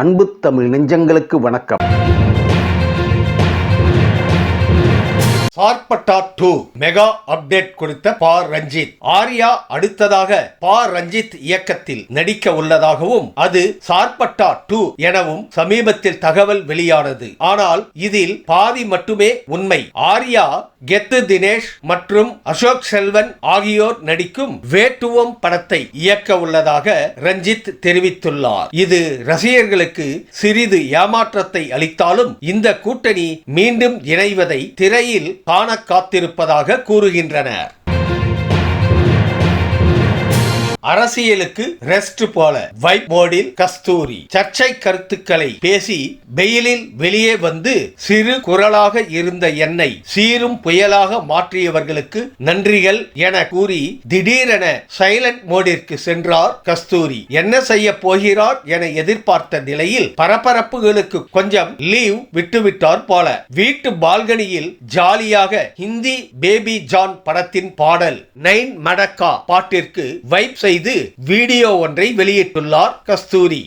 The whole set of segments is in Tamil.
அன்பு தமிழ் நெஞ்சங்களுக்கு வணக்கம். சார்பட்டா 2 மெகா அப்டேட் கொடுத்த பா ரஞ்சித். ஆர்யா அடுத்ததாக பா ரஞ்சித் இயக்கத்தில் நடிக்க உள்ளதாகவும் அது சார்பட்டா 2 எனவும் சமீபத்தில் தகவல் வெளியானது. ஆனால் இதில் பாதி மட்டுமே உண்மை. ஆர்யா, கெத்து தினேஷ் மற்றும் அசோக் செல்வன் ஆகியோர் நடிக்கும் வேட்டுவம் படத்தை இயக்க உள்ளதாக ரஞ்சித் தெரிவித்துள்ளார். இது ரசிகர்களுக்கு சிறிது ஏமாற்றத்தை அளித்தாலும் இந்த கூட்டணி மீண்டும் இணைவதை திரையில் காண காத்திருப்பதாக கூறுகின்றனர். அரசியலுக்கு ரெஸ்ட் போல வைப் மோடில் கஸ்தூரி சர்ச்சை கருத்துக்களை பேசி வெயிலில் வெளியே வந்து சிறு குரலாக இருந்த என்னை சீரும் புயலாக மாற்றியவர்களுக்கு நன்றிகள் என கூறி திடீரென சைலண்ட் மோடிற்கு சென்றார் கஸ்தூரி. என்ன செய்ய போகிறார் என எதிர்பார்த்த நிலையில் பரபரப்புகளுக்கு கொஞ்சம் லீவ் விட்டுவிட்டார் போல. வீட்டு பால்கனியில் ஜாலியாக ஹிந்தி பேபி ஜான் படத்தின் பாடல் நைன் மடக்கா பாட்டிற்கு வைப் செய்து வீடியோ ஒன்றை வெளியிட்டுள்ளார் கஸ்தூரி.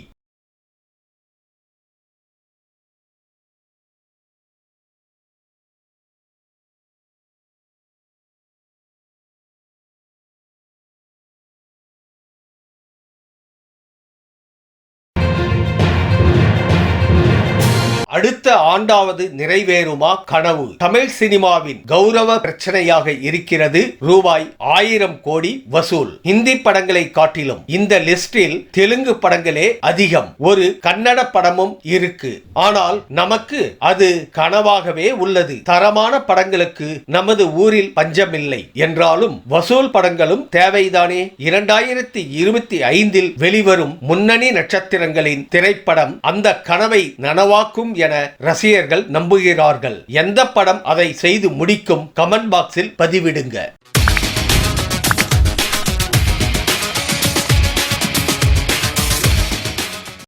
அடுத்த ஆண்டாவது நிறைவேறுமா கனவு? தமிழ் சினிமாவின் கௌரவ பிரச்சனையாக இருக்கிறது ரூபாய் 1000 கோடி வசூல். ஹிந்தி படங்களை காட்டிலும் இந்த லிஸ்டில் தெலுங்கு படங்களே அதிகம். ஒரு கன்னட படமும் இருக்கு. ஆனால் நமக்கு அது கனவாகவே உள்ளது. தரமான படங்களுக்கு நமது ஊரில் பஞ்சமில்லை என்றாலும் வசூல் படங்களும் தேவைதானே. 2025 வெளிவரும் முன்னணி நட்சத்திரங்களின் திரைப்படம் அந்த கனவை நனவாக்கும் என ரசிகர்கள் நம்புகிறார்கள். எந்த படம் அதை செய்து முடிக்கும்? கமெண்ட் பாக்ஸில் பதிவிடுங்க.